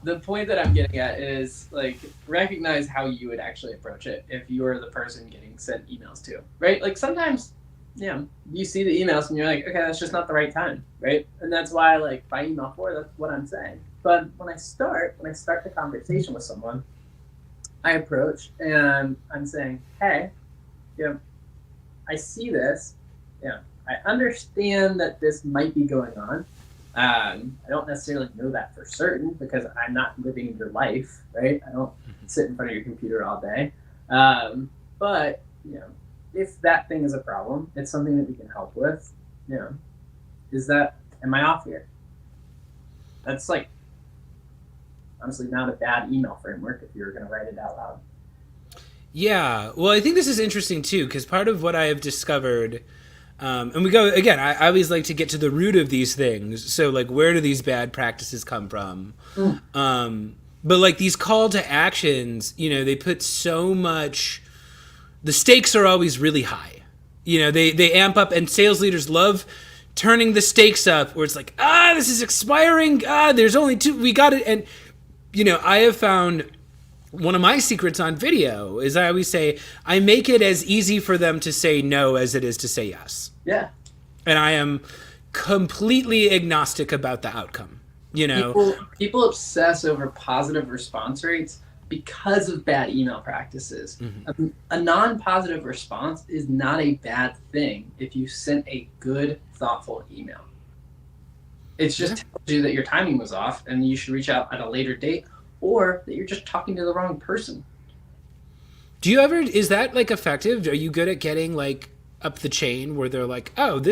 The point that I'm getting at is like recognize how you would actually approach it if you were the person getting sent emails to, right? Like sometimes, you see the emails and you're like, okay, that's just not the right time, right? And that's why like by email 4, that's what I'm saying. But when I start the conversation with someone, I approach and I'm saying, hey, I see this, I understand that this might be going on. I don't necessarily know that for certain because I'm not living your life, right? I don't sit in front of your computer all day. But, if that thing is a problem, it's something that we can help with, am I off here? That's like, honestly, not a bad email framework if you were going to write it out loud. Yeah. Well, I think this is interesting too, because part of what I have discovered, and we go again, I always like to get to the root of these things. So like, where do these bad practices come from? But like these call to actions, they put so much, the stakes are always really high. They amp up, and sales leaders love turning the stakes up where it's like, this is expiring. There's only 2, we got it. And, I have found one of my secrets on video is I always say, I make it as easy for them to say no as it is to say yes. Yeah. And I am completely agnostic about the outcome. People obsess over positive response rates because of bad email practices. Mm-hmm. A non-positive response is not a bad thing if you sent a good, thoughtful email. It's just tells you that your timing was off and you should reach out at a later date, or that you're just talking to the wrong person. Is that like effective? Are you good at getting like up the chain where they're like, oh,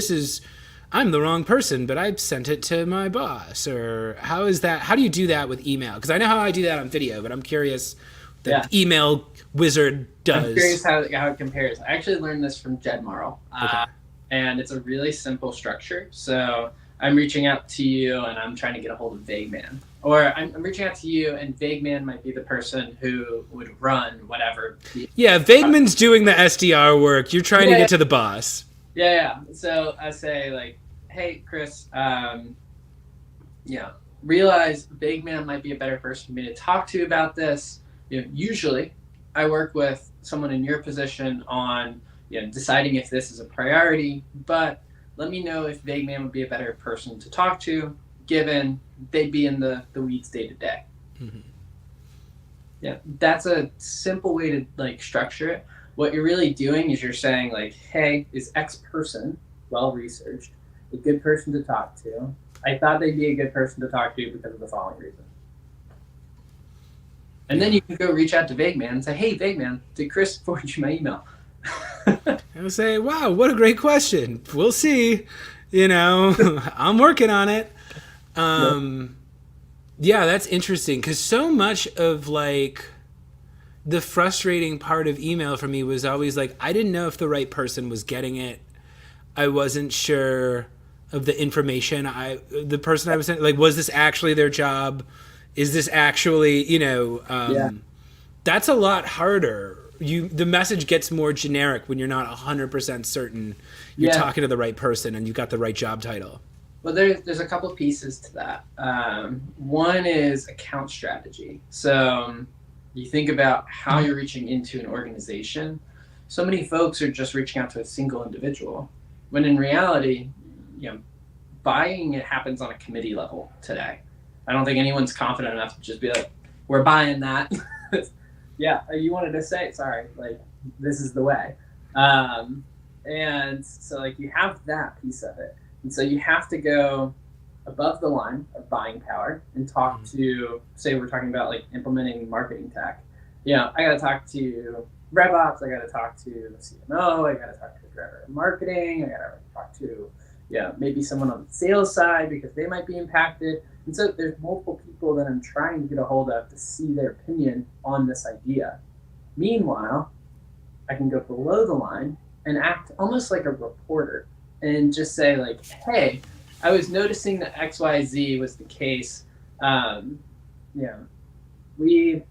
I'm the wrong person, but I sent it to my boss? Or how do you do that with email? Because I know how I do that on video, but I'm curious the email wizard does. I'm curious how it compares. I actually learned this from Jed Marl. Okay. And it's a really simple structure. So I'm reaching out to you and I'm trying to get a hold of Vague Man. Or I'm reaching out to you and Vague Man might be the person who would run whatever. Yeah, Vague Man's doing the SDR work. You're trying to get to the boss. Yeah. So I say like, hey, Chris, realize Vague Man might be a better person for me to talk to about this. Usually I work with someone in your position on deciding if this is a priority, but let me know if Vague Man would be a better person to talk to, given they'd be in the weeds day to day. Mm-hmm. Yeah, that's a simple way to like structure it. What you're really doing is you're saying like, hey, is X person well-researched, a good person to talk to? I thought they'd be a good person to talk to because of the following reason. And then you can go reach out to Vague Man and say, hey, Vague Man, did Chris forward you my email? And say, wow, what a great question. We'll see. I'm working on it. Yeah, that's interesting because so much of like the frustrating part of email for me was always like, I didn't know if the right person was getting it. I wasn't sure of the information. The person I was sending, like, was this actually their job? Is this actually, that's a lot harder. The message gets more generic when you're not 100% certain you're talking to the right person and you got the right job title. Well, there's a couple pieces to that. One is account strategy. So you think about how you're reaching into an organization. So many folks are just reaching out to a single individual, when in reality, buying it happens on a committee level today. I don't think anyone's confident enough to just be like, we're buying that. yeah, you wanted to say, sorry, like, this is the way. And so, like, you have that piece of it. And so you have to go above the line of buying power and talk to, say, we're talking about, like, implementing marketing tech. You know, I got to talk to RevOps, I got to talk to the CMO, I got to talk to the director of marketing, I got to talk to, maybe someone on the sales side because they might be impacted. And so there's multiple people that I'm trying to get a hold of to see their opinion on this idea. Meanwhile, I can go below the line and act almost like a reporter and just say, like, hey, I was noticing that XYZ was the case. We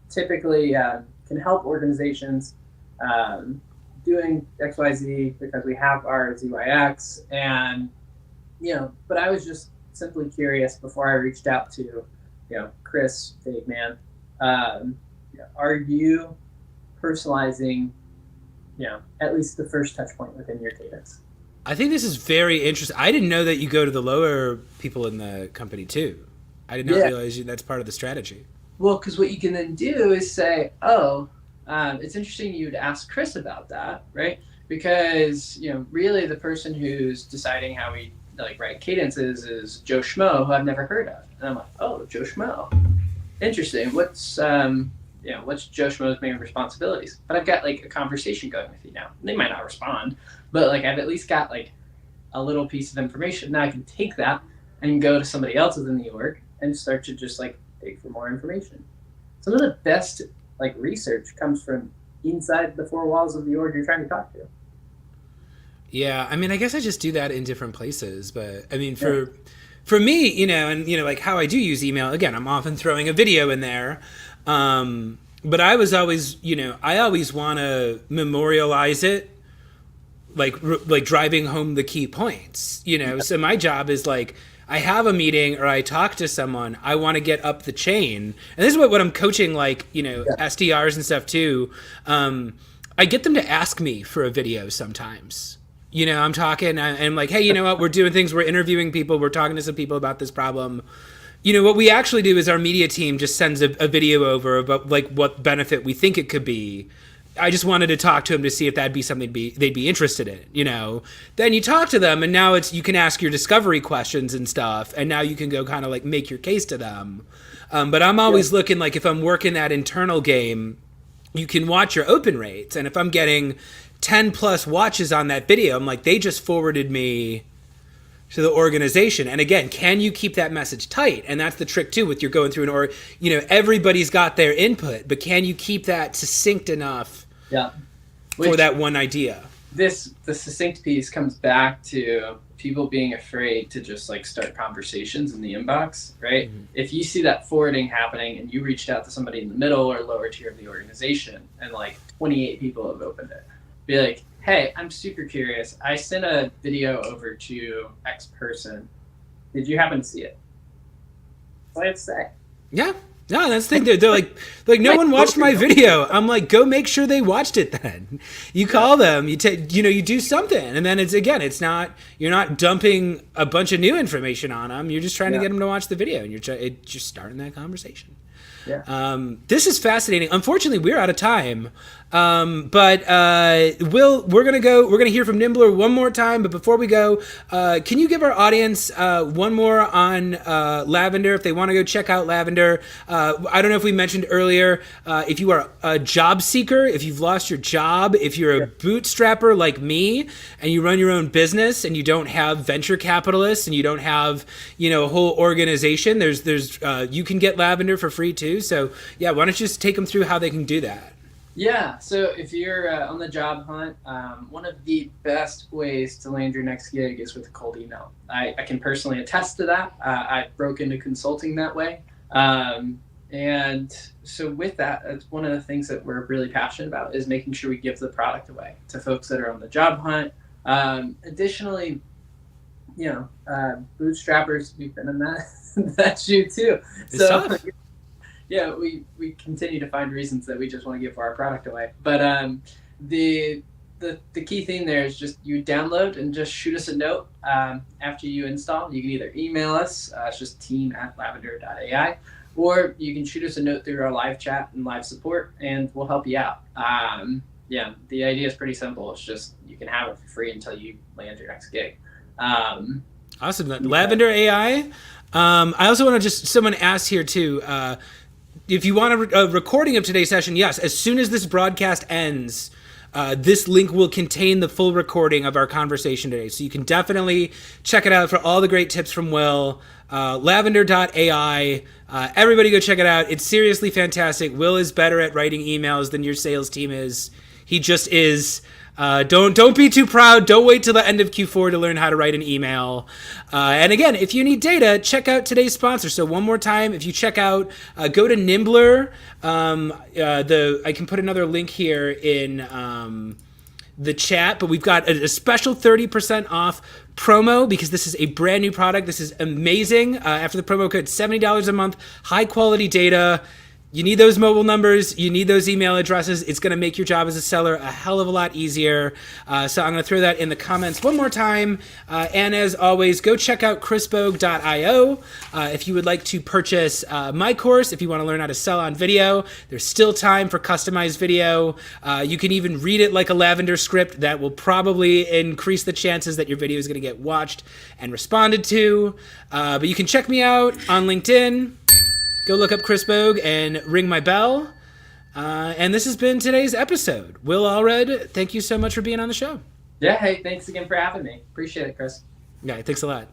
typically can help organizations doing XYZ because we have our ZYX. And, but I was just simply curious before I reached out to, Chris, Big Man, are you personalizing, at least the first touch point within your cadence? I think this is very interesting. I didn't know that you go to the lower people in the company too. I did not realize that's part of the strategy. Well, because what you can then do is say, it's interesting you'd ask Chris about that, right? Because, really the person who's deciding how we write cadences is Joe Schmo, who I've never heard of. And I'm like, oh, Joe Schmo. Interesting. What's Joe Schmo's main responsibilities? But I've got a conversation going with you now. They might not respond, but I've at least got a little piece of information. Now I can take that and go to somebody else within the org and start to just dig for more information. Some of the best research comes from inside the four walls of the org you're trying to talk to. Yeah, I mean, I guess I just do that in different places, but I mean, for me, and how I do use email, again, I'm often throwing a video in there. But I was always, I always want to memorialize it, like driving home the key points, So my job is I have a meeting or I talk to someone, I want to get up the chain. And this is what I'm coaching, SDRs and stuff too. I get them to ask me for a video sometimes. I'm talking and I'm like, hey, you know what? We're doing things. We're interviewing people. We're talking to some people about this problem. What we actually do is our media team just sends a video over about what benefit we think it could be. I just wanted to talk to them to see if that'd be something they'd be interested in, Then you talk to them and now you can ask your discovery questions and stuff. And now you can go kind of make your case to them. But I'm always looking if I'm working that internal game, you can watch your open rates. And if I'm getting 10 plus watches on that video, I'm they just forwarded me to the organization. And again, can you keep that message tight? And that's the trick too with you're going through everybody's got their input, but can you keep that succinct enough for that one idea? The succinct piece comes back to people being afraid to just start conversations in the inbox, right? Mm-hmm. If you see that forwarding happening and you reached out to somebody in the middle or lower tier of the organization and 28 people have opened it, be like, hey, I'm super curious. I sent a video over to X person. Did you happen to see it? What I'd say. Yeah. No, that's the thing. They're like no one watched my video. I'm go make sure they watched it then. You call them, you do something. And then it's not, you're not dumping a bunch of new information on them. You're just trying to get them to watch the video and you're just starting that conversation. Yeah. This is fascinating. Unfortunately, we're out of time. But we're gonna hear from Nimbler one more time. But before we go, can you give our audience one more on Lavender if they want to go check out Lavender? I don't know if we mentioned earlier, if you are a job seeker, if you've lost your job, if you're a bootstrapper like me, and you run your own business and you don't have venture capitalists and you don't have a whole organization, there's you can get Lavender for free too. So yeah, why don't you just take them through how they can do that? Yeah, so if you're on the job hunt, one of the best ways to land your next gig is with a cold email. I can personally attest to that. I broke into consulting that way. And so with that, it's one of the things that we're really passionate about is making sure we give the product away to folks that are on the job hunt. Additionally, bootstrappers, we've been in that shoe too. It's tough. Yeah, we continue to find reasons that we just want to give our product away. But the key thing there is just you download and just shoot us a note after you install. You can either email us, it's just team@lavender.ai, or you can shoot us a note through our live chat and live support, and we'll help you out. Yeah, the idea is pretty simple. It's just you can have it for free until you land your next gig. Awesome. Lavender AI. I also want to someone asked here too, if you want a recording of today's session, yes, as soon as this broadcast ends, this link will contain the full recording of our conversation today. So you can definitely check it out for all the great tips from Will. Lavender.ai. Everybody go check it out. It's seriously fantastic. Will is better at writing emails than your sales team is. He just is. Don't be too proud. Don't wait till the end of Q4 to learn how to write an email. And again, if you need data, check out today's sponsor. So one more time, if you check out, go to Nimbler. I can put another link here in the chat, but we've got a special 30% off promo because this is a brand new product. This is amazing. After the promo code, $70 a month, high quality data. You need those mobile numbers. You need those email addresses. It's going to make your job as a seller a hell of a lot easier. So I'm going to throw that in the comments one more time. And as always, go check out chrisbogue.io if you would like to purchase my course. If you want to learn how to sell on video, there's still time for customized video. You can even read it like a Lavender script. That will probably increase the chances that your video is going to get watched and responded to. But you can check me out on LinkedIn. Go look up Chris Bogue and ring my bell. And this has been today's episode. Will Allred, thank you so much for being on the show. Yeah, hey, thanks again for having me. Appreciate it, Chris. Yeah, thanks a lot.